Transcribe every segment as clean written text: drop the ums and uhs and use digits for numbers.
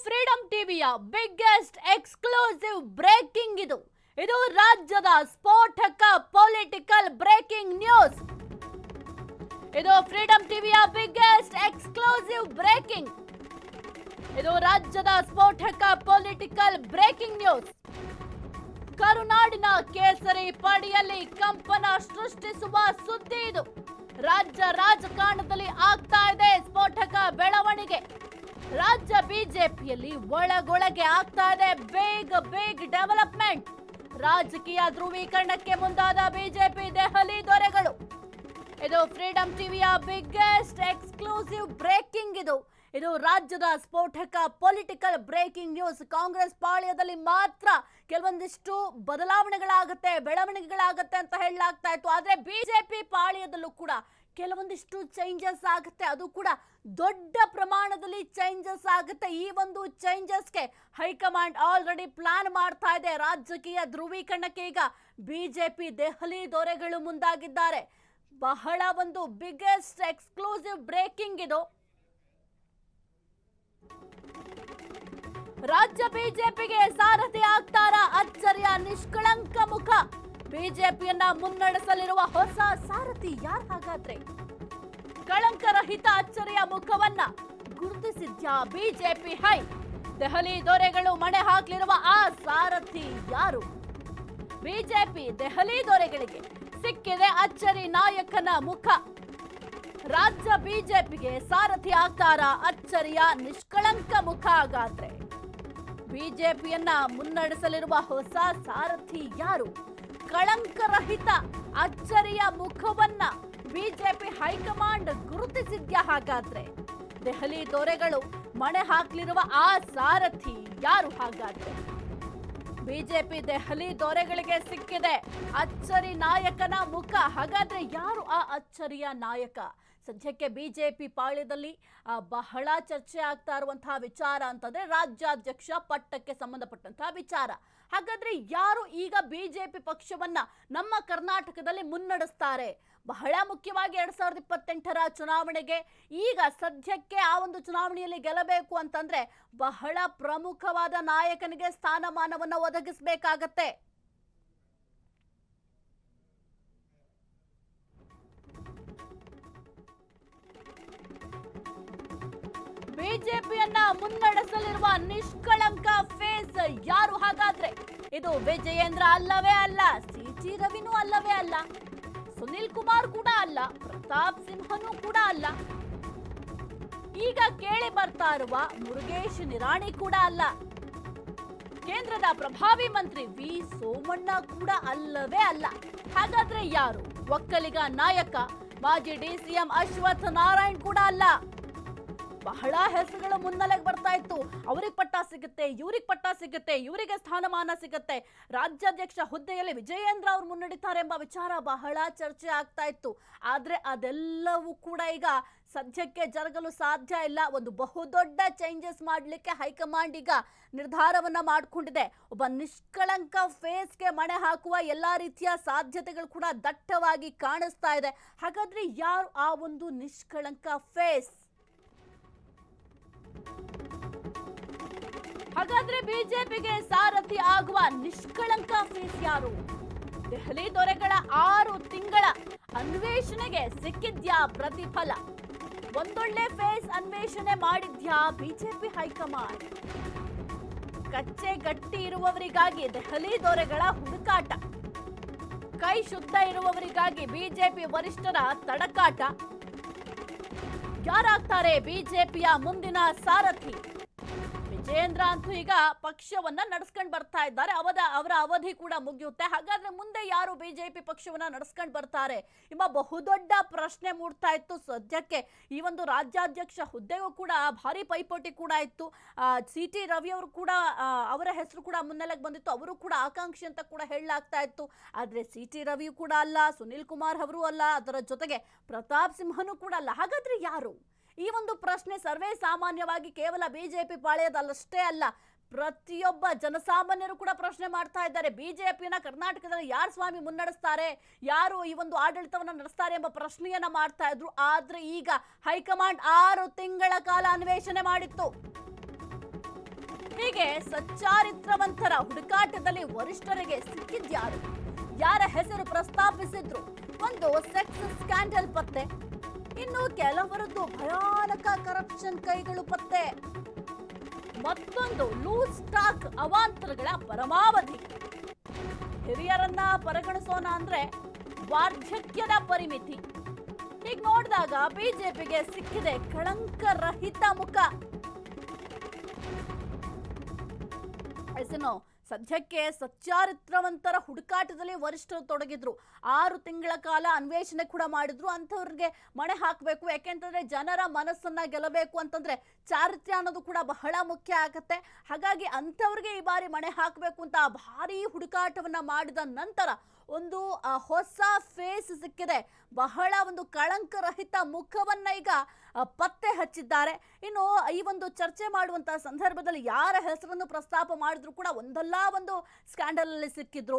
Freedom ಟಿವಿಯ biggest exclusive breaking ಇದು ರಾಜ್ಯದ ಸ್ಫೋಟಕ ಪೊಲಿಟಿಕಲ್ ಬ್ರೇಕಿಂಗ್ ನ್ಯೂಸ್. ಇದು ಫ್ರೀಡಂ ಟಿವಿಯ ಬಿಗ್ಗೆಸ್ಟ್ ಎಕ್ಸ್ಕ್ಲೂಸಿವ್ ಬ್ರೇಕಿಂಗ್. ಇದು ರಾಜ್ಯದ ಸ್ಫೋಟಕ ಪೊಲಿಟಿಕಲ್ ಬ್ರೇಕಿಂಗ್ ನ್ಯೂಸ್. ಕರುನಾಡಿನ ಕೇಸರಿ ಪಡಿಯಲ್ಲಿ ಕಂಪನ ಸೃಷ್ಟಿಸುವ ಸುದ್ದಿ ಇದು. ರಾಜ್ಯ ರಾಜಕಾರಣದಲ್ಲಿ ಆಗ್ತಾ ಇದೆ ಸ್ಫೋಟಕ ಬೆಳವಣಿಗೆ. ರಾಜ್ಯ ಬಿಜೆಪಿಯಲ್ಲಿ ಒಳಗೊಳಗೆ ಆಗ್ತಾ ಇದೆ ಬೇಗ ಡೆವಲಪ್ಮೆಂಟ್. ರಾಜಕೀಯ ಧ್ರುವೀಕರಣಕ್ಕೆ ಮುಂದಾದ ಬಿಜೆಪಿ ದೆಹಲಿ ದೊರೆಗಳು. ಇದು ಫ್ರೀಡಂ ಟಿವಿಯ ಬಿಗ್ಗೆಸ್ಟ್ ಎಕ್ಸ್ಕ್ಲೂಸಿವ್ ಬ್ರೇಕಿಂಗ್. ಇದು ರಾಜ್ಯದ ಸ್ಫೋಟಕ ಪೊಲಿಟಿಕಲ್ ಬ್ರೇಕಿಂಗ್ ನ್ಯೂಸ್. ಕಾಂಗ್ರೆಸ್ ಪಾಳ್ಯದಲ್ಲಿ ಮಾತ್ರ ಕೆಲವೊಂದಿಷ್ಟು ಬದಲಾವಣೆಗಳಾಗುತ್ತೆ, ಬೆಳವಣಿಗೆಗಳಾಗುತ್ತೆ ಅಂತ ಹೇಳಲಾಗ್ತಾ ಇತ್ತು. ಆದ್ರೆ ಬಿಜೆಪಿ ಪಾಳ್ಯದಲ್ಲೂ ಕೂಡ ಕೆಲವೊಂದಿಷ್ಟು ಚೇಂಜಸ್ ಆಗುತ್ತೆ, ಅದು ಕೂಡ ದೊಡ್ಡ ಪ್ರಮಾಣದಲ್ಲಿ ಚೇಂಜಸ್ ಆಗುತ್ತೆ. ಈ ಒಂದು ಚೇಂಜಸ್ಗೆ ಹೈಕಮಾಂಡ್ ಆಲ್ರೆಡಿ ಪ್ಲಾನ್ ಮಾಡ್ತಾ ಇದೆ. ರಾಜಕೀಯ ಧ್ರುವೀಕರಣಕ್ಕೆ ಈಗ ಬಿಜೆಪಿ ದೆಹಲಿ ದೊರೆಗಳು ಮುಂದಾಗಿದ್ದಾರೆ. ಬಹಳ ಒಂದು ಬಿಗ್ಗೆಸ್ಟ್ ಎಕ್ಸ್ಕ್ಲೂಸಿವ್ ಬ್ರೇಕಿಂಗ್ ಇದು. ರಾಜ್ಯ ಬಿಜೆಪಿಗೆ ಸಾರಥಿ ಆಗ್ತಾರ ಅಚ್ಚರಿಯ ನಿಷ್ಕಳಂಕ ಮುಖ. ಬಿಜೆಪಿಯನ್ನ ಮುನ್ನಡೆಸಲಿರುವ ಹೊಸ ಸಾರಥಿ ಯಾರು ಹಾಗಾದ್ರೆ? ಕಳಂಕರಹಿತ ಅಚ್ಚರಿಯ ಮುಖವನ್ನ ಗುರುತಿಸಿದ್ಯಾ ಬಿಜೆಪಿ ಹೈ? ದೆಹಲಿ ದೊರೆಗಳು ಮಣೆ ಹಾಕಲಿರುವ ಆ ಸಾರಥಿ ಯಾರು? ಬಿಜೆಪಿ ದೆಹಲಿ ದೊರೆಗಳಿಗೆ ಸಿಕ್ಕಿದೆ ಅಚ್ಚರಿ ನಾಯಕನ ಮುಖ. ರಾಜ್ಯ ಬಿಜೆಪಿಗೆ ಸಾರಥಿ ಆಗ್ತಾರ ಅಚ್ಚರಿಯ ನಿಷ್ಕಳಂಕ ಮುಖ. ಹಾಗಾದ್ರೆ ಬಿಜೆಪಿಯನ್ನ ಮುನ್ನಡೆಸಲಿರುವ ಹೊಸ ಸಾರಥಿ ಯಾರು? ಕಳಂಕರಹಿತ ಅಚ್ಚರಿಯ ಮುಖವನ್ನ ಬಿಜೆಪಿ ಹೈಕಮಾಂಡ್ ಗುರುತಿಸಿದ್ಯಾ? ಹಾಗಾದ್ರೆ ದೆಹಲಿ ದೊರೆಗಳು ಮಣೆ ಹಾಕಲಿರುವ ಆ ಸಾರಥಿ ಯಾರು? ಹಾಗಾದ್ರೆ ಬಿಜೆಪಿ ದೆಹಲಿ ದೊರೆಗಳಿಗೆ ಸಿಕ್ಕಿದೆ ಅಚ್ಚರಿ ನಾಯಕನ ಮುಖ. ಹಾಗಾದ್ರೆ ಯಾರು ಆ ಅಚ್ಚರಿಯ ನಾಯಕ? ಸದ್ಯಕ್ಕೆ ಬಿಜೆಪಿ ಪಾಳ್ಯದಲ್ಲಿ ಬಹಳ ಚರ್ಚೆ ಆಗ್ತಾ ಇರುವಂತಹ ವಿಚಾರ ಅಂತಂದ್ರೆ ರಾಜ್ಯಾಧ್ಯಕ್ಷ ಪಟ್ಟಕ್ಕೆ ಸಂಬಂಧಪಟ್ಟಂತಹ ವಿಚಾರ. ಹಾಗಾದ್ರೆ ಯಾರು ಈಗ ಬಿಜೆಪಿ ಪಕ್ಷವನ್ನ ನಮ್ಮ ಕರ್ನಾಟಕದಲ್ಲಿ ಮುನ್ನಡೆಸ್ತಾರೆ? ಬಹಳ ಮುಖ್ಯವಾಗಿ 2028ರ ಚುನಾವಣೆಗೆ ಈಗ ಸದ್ಯಕ್ಕೆ ಆ ಒಂದು ಚುನಾವಣೆಯಲ್ಲಿ ಗೆಲ್ಲಬೇಕು ಅಂತಂದ್ರೆ ಬಹಳ ಪ್ರಮುಖವಾದ ನಾಯಕನಿಗೆ ಸ್ಥಾನಮಾನವನ್ನ ಒದಗಿಸಬೇಕಾಗತ್ತೆ. ಬಿಜೆಪಿಯನ್ನ ಮುನ್ನಡೆಸಲಿರುವ ನಿಷ್ಕಳಂಕ ಫೇಸ್ ಯಾರು? ಹಾಗಾದ್ರೆ ಇದು ವಿಜಯೇಂದ್ರ ಅಲ್ಲವೇ ಅಲ್ಲ, ಸಿಟಿ ರವಿನೂ ಅಲ್ಲವೇ ಅಲ್ಲ, ಸುನಿಲ್ ಕುಮಾರ್ ಕೂಡ ಅಲ್ಲ, ಪ್ರತಾಪ್ ಸಿಂಹನೂ ಕೂಡ ಅಲ್ಲ, ಈಗ ಕೇಳಿ ಬರ್ತಾ ಇರುವ ಮುರುಗೇಶ್ ನಿರಾಣಿ ಕೂಡ ಅಲ್ಲ, ಕೇಂದ್ರದ ಪ್ರಭಾವಿ ಮಂತ್ರಿ ವಿ ಸೋಮಣ್ಣ ಕೂಡ ಅಲ್ಲವೇ ಅಲ್ಲ. ಹಾಗಾದ್ರೆ ಯಾರು? ಒಕ್ಕಲಿಗ ನಾಯಕ ಮಾಜಿ ಡಿಸಿಎಂ ಅಶ್ವಥ್ ನಾರಾಯಣ್ ಕೂಡ ಅಲ್ಲ. ಬಹಳ ಹೆಸರುಗಳು ಮುನ್ನೆಲೆಗೆ ಬರ್ತಾ ಇತ್ತು. ಅವ್ರಿಗೆ ಪಟ್ಟ ಸಿಗುತ್ತೆ, ಇವ್ರಿಗೆ ಪಟ್ಟ ಸಿಗುತ್ತೆ, ಇವರಿಗೆ ಸ್ಥಾನಮಾನ ಸಿಗುತ್ತೆ, ರಾಜ್ಯಾಧ್ಯಕ್ಷ ಹುದ್ದೆಯಲ್ಲಿ ವಿಜಯೇಂದ್ರ ಅವರು ಮುನ್ನಡಿತಾರೆ ಎಂಬ ವಿಚಾರ ಬಹಳ ಚರ್ಚೆ ಆಗ್ತಾ ಇತ್ತು. ಆದ್ರೆ ಅದೆಲ್ಲವೂ ಕೂಡ ಈಗ ಸದ್ಯಕ್ಕೆ ಜರುಗಲು ಸಾಧ್ಯ ಇಲ್ಲ. ಒಂದು ಬಹುದೊಡ್ಡ ಚೇಂಜಸ್ ಮಾಡಲಿಕ್ಕೆ ಹೈಕಮಾಂಡ್ ಈಗ ನಿರ್ಧಾರವನ್ನ ಮಾಡಿಕೊಂಡಿದೆ. ಒಬ್ಬ ನಿಷ್ಕಳಂಕ ಫೇಸ್ಗೆ ಮಣೆ ಹಾಕುವ ಎಲ್ಲಾ ರೀತಿಯ ಸಾಧ್ಯತೆಗಳು ಕೂಡ ದಟ್ಟವಾಗಿ ಕಾಣಿಸ್ತಾ ಇದೆ. ಹಾಗಾದ್ರೆ ಯಾರು ಆ ಒಂದು ನಿಷ್ಕಳಂಕ ಫೇಸ್? ಹಾಗಾದ್ರೆ ಬಿಜೆಪಿಗೆ ಸಾರಥಿ ಆಗುವ ನಿಷ್ಕಳಂಕ ಫೇಸ್ ಯಾರು? ದೆಹಲಿ ದೊರೆಗಳ 6 ತಿಂಗಳ ಅನ್ವೇಷಣೆಗೆ ಸಿಕ್ಕಿದ್ಯಾ ಪ್ರತಿಫಲ? ಒಂದೊಳ್ಳೆ ಫೇಸ್ ಅನ್ವೇಷಣೆ ಮಾಡಿದ್ಯಾ ಬಿಜೆಪಿ ಹೈಕಮಾಂಡ್? ಕಚ್ಚೆ ಗಟ್ಟಿ ಇರುವವರಿಗಾಗಿ ದೆಹಲಿ ದೊರೆಗಳ ಹುಡುಕಾಟ, ಕೈ ಶುದ್ಧ ಇರುವವರಿಗಾಗಿ ಬಿಜೆಪಿ ವರಿಷ್ಠರ ತಡಕಾಟ. ಯಾರಾಗ್ತಾರೆ ಬಿಜೆಪಿಯ ಮುಂದಿನ ಸಾರಥಿ? ವಿಜಯೇಂದ್ರ ಅಂತೂ ಈಗ ಪಕ್ಷವನ್ನ ನಡೆಸ್ಕೊಂಡು ಬರ್ತಾ ಇದ್ದಾರೆ. ಅವರ ಅವಧಿ ಕೂಡ ಮುಗಿಯುತ್ತೆ. ಹಾಗಾದ್ರೆ ಮುಂದೆ ಯಾರು ಬಿಜೆಪಿ ಪಕ್ಷವನ್ನ ನಡೆಸ್ಕೊಂಡು ಬರ್ತಾರೆ ಎಂಬ ಬಹುದೊಡ್ಡ ಪ್ರಶ್ನೆ ಮೂಡ್ತಾ ಇತ್ತು. ಸದ್ಯಕ್ಕೆ ಈ ಒಂದು ರಾಜ್ಯಾಧ್ಯಕ್ಷ ಹುದ್ದೆಗೂ ಕೂಡ ಭಾರಿ ಪೈಪೋಟಿ ಕೂಡ ಇತ್ತು. ಸಿಟಿ ರವಿ ಅವರು ಕೂಡ ಅವರ ಹೆಸರು ಕೂಡ ಮುನ್ನೆಲೆಗೆ ಬಂದಿತ್ತು. ಅವರು ಕೂಡ ಆಕಾಂಕ್ಷಿ ಅಂತ ಕೂಡ ಹೇಳಲಾಗ್ತಾ ಇತ್ತು. ಆದ್ರೆ ಸಿಟಿ ರವಿ ಕೂಡ ಅಲ್ಲ, ಸುನಿಲ್ ಕುಮಾರ್ ಅವರು ಅಲ್ಲ, ಅದರ ಜೊತೆಗೆ ಪ್ರತಾಪ್ ಸಿಂಹನೂ ಕೂಡ ಅಲ್ಲ. ಹಾಗಾದ್ರೆ ಯಾರು? ಈ ಒಂದು ಪ್ರಶ್ನೆ ಸರ್ವೇ ಸಾಮಾನ್ಯವಾಗಿ ಕೇವಲ ಬಿಜೆಪಿ ಪಾಳ್ಯದಲ್ಲಷ್ಟೇ ಅಲ್ಲ, ಪ್ರತಿಯೊಬ್ಬ ಜನಸಾಮಾನ್ಯರು ಕೂಡ ಪ್ರಶ್ನೆ ಮಾಡ್ತಾ ಇದ್ದಾರೆ. ಬಿಜೆಪಿಯನ್ನ ಕರ್ನಾಟಕದಲ್ಲಿ ಯಾರು ಸ್ವಾಮಿ ಮುನ್ನಡೆಸ್ತಾರೆ, ಯಾರು ಈ ಒಂದು ಆಡಳಿತವನ್ನ ನಡೆಸ್ತಾರೆ ಎಂಬ ಪ್ರಶ್ನೆಯನ್ನ ಮಾಡ್ತಾ ಇದ್ರು. ಆದ್ರೆ ಈಗ ಹೈಕಮಾಂಡ್ 6 ತಿಂಗಳ ಕಾಲ ಅನ್ವೇಷಣೆ ಮಾಡಿತ್ತು. ಹೀಗೆ ಸಚ್ಚಾರಿತ್ರವಂತರ ಹುಡುಕಾಟದಲ್ಲಿ ವರಿಷ್ಠರಿಗೆ ಸಿಕ್ಕಿದ್ಯಾರು? ಯಾರ ಹೆಸರು ಪ್ರಸ್ತಾಪಿಸಿದ್ರು? ಒಂದು ಸೆಕ್ಸ್ ಸ್ಕ್ಯಾಂಡಲ್ ಪತ್ತೆ, ಇನ್ನು ಕೆಲವರದ್ದು ಭಯಾನಕ ಕರಪ್ಷನ್ ಕೈಗಳು ಪತ್ತೆ, ಮತ್ತೊಂದು ಲೂಸ್ ಸ್ಟಾಕ್ ಅವಾಂತರಗಳ ಪರಮಾವಧಿ. ಹಿರಿಯರನ್ನ ಪರಿಗಣಿಸೋಣ ಅಂದ್ರೆ ವಾರ್ಧಕ್ಯದ ಪರಿಮಿತಿ. ಹೀಗೆ ನೋಡಿದಾಗ ಬಿಜೆಪಿಗೆ ಸಿಕ್ಕಿದೆ ಕಳಂಕರಹಿತ ಮುಖ. ಸದ್ಯಕ್ಕೆ ಸಚ್ಚಾರಿತ್ರವಂತರ ಹುಡುಕಾಟದಲ್ಲಿ ವರಿಷ್ಠರು ತೊಡಗಿದ್ರು. 6 ತಿಂಗಳ ಕಾಲ ಅನ್ವೇಷಣೆ ಕೂಡ ಮಾಡಿದ್ರು. ಅಂಥವ್ರಿಗೆ ಮಣೆ ಹಾಕಬೇಕು. ಯಾಕೆಂತಂದ್ರೆ ಜನರ ಮನಸ್ಸನ್ನ ಗೆಲ್ಲಬೇಕು ಅಂತಂದ್ರೆ ಚಾರಿತ್ರ್ಯ ಅನ್ನೋದು ಕೂಡ ಬಹಳ ಮುಖ್ಯ ಆಗತ್ತೆ. ಹಾಗಾಗಿ ಅಂಥವ್ರಿಗೆ ಈ ಬಾರಿ ಮಣೆ ಹಾಕಬೇಕು ಅಂತ ಭಾರಿ ಹುಡುಕಾಟವನ್ನ ಮಾಡಿದ ನಂತರ ಒಂದು ಹೊಸ ಫೇಸ್ ಸಿಕ್ಕಿದೆ. ಬಹಳ ಒಂದು ಕಳಂಕರಹಿತ ಮುಖವನ್ನ ಈಗ ಪತ್ತೆ ಹಚ್ಚಿದ್ದಾರೆ. ಇನ್ನು ಈ ಒಂದು ಚರ್ಚೆ ಮಾಡುವಂತಹ ಸಂದರ್ಭದಲ್ಲಿ ಯಾರ ಹೆಸರನ್ನು ಪ್ರಸ್ತಾಪ ಮಾಡಿದ್ರು ಕೂಡ ಒಂದಲ್ಲ ಒಂದು ಸ್ಕ್ಯಾಂಡಲ್ ಅಲ್ಲಿ ಸಿಕ್ಕಿದ್ರು.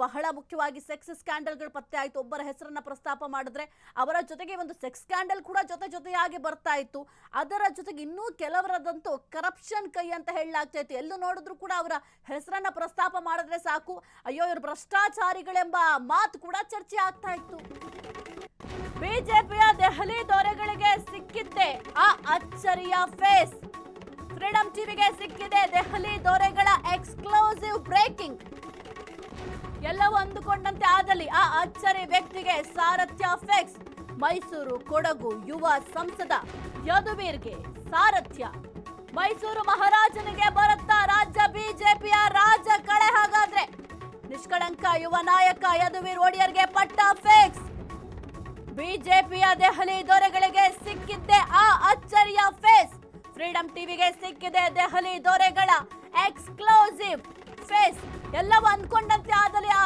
ಬಹಳ ಮುಖ್ಯವಾಗಿ ಸೆಕ್ಸ್ ಸ್ಕ್ಯಾಂಡಲ್ಗಳು ಪತ್ತೆ ಆಯ್ತು. ಒಬ್ಬರ ಹೆಸರನ್ನ ಪ್ರಸ್ತಾಪ ಮಾಡಿದ್ರೆ ಅವರ ಜೊತೆಗೆ ಒಂದು ಸೆಕ್ಸ್ ಸ್ಕ್ಯಾಂಡಲ್ ಕೂಡ ಜೊತೆಯಾಗಿ ಬರ್ತಾ ಇತ್ತು. ಅದರ ಜೊತೆಗೆ ಇನ್ನೂ ಕೆಲವರದಂತೂ ಕರಪ್ಷನ್ ಕೈ ಅಂತ ಹೇಳಲಾಗ್ತಾ ಇತ್ತು. ಎಲ್ಲೂ ನೋಡಿದ್ರು ಕೂಡ ಅವರ ಹೆಸರನ್ನ ಪ್ರಸ್ತಾಪ ಮಾಡಿದ್ರೆ ಸಾಕು, ಅಯ್ಯೋ ಇವರು ಭ್ರಷ್ಟಾಚಾರಿಗಳೆಂಬ ಮಾತು ಕೂಡ ಚರ್ಚೆ ಆಗ್ತಾ ಇತ್ತು. ಬಿಜೆಪಿಯ ದೆಹಲಿ ದೊರೆಗಳಿಗೆ ಸಿಕ್ಕಿದ್ದೆ ಆ ಅಚ್ಚರಿಯ ಫೇಸ್. ಫ್ರೀಡಂ ಟಿವಿಗೆ ಸಿಕ್ಕಿದೆ ದೆಹಲಿ ದೊರೆಗಳ ಎಕ್ಸ್ಕ್ಲೂಸಿವ್ ಬ್ರೇಕಿಂಗ್. ಎಲ್ಲವೂ ಅಂದುಕೊಂಡಂತೆ ಆದಲ್ಲಿ ಆ ಅಚ್ಚರಿ ವ್ಯಕ್ತಿಗೆ ಸಾರಥ್ಯ ಫಿಕ್ಸ್. ಮೈಸೂರು ಕೊಡಗು ಯುವ ಸಂಸದ ಯದುವೀರ್ಗೆ ಸಾರಥ್ಯ. ಮೈಸೂರು ಮಹಾರಾಜನಿಗೆ ಬರುತ್ತಾ ರಾಜ್ಯ ಬಿಜೆಪಿಯ ರಾಜ ಕಳೆ. ಹಾಗಾದ್ರೆ ನಿಷ್ಕಳಂಕ ಯುವ ನಾಯಕ ಯದುವೀರ್ ಒಡೆಯರ್ಗೆ ಪಟ್ಟ ಫಿಕ್ಸ್. ಬಿಜೆಪಿಯ ದೆಹಲಿ ದೊರೆಗಳಿಗೆ ಸಿಕ್ಕಿದ್ದೆ ಆ ಅಚ್ಚರಿಯ ಫೇಸ್. ಫ್ರೀಡಂ ಟಿವಿಗೆ ಸಿಕ್ಕಿದೆ ದೆಹಲಿ ದೊರೆಗಳ ಎಕ್ಸ್ಕ್ಲೂಸಿವ್ ಫೇಸ್. ಎಲ್ಲವೂ ಅಂದ್ಕೊಂಡಂತೆ ಆದಲ್ಲಿ ಆ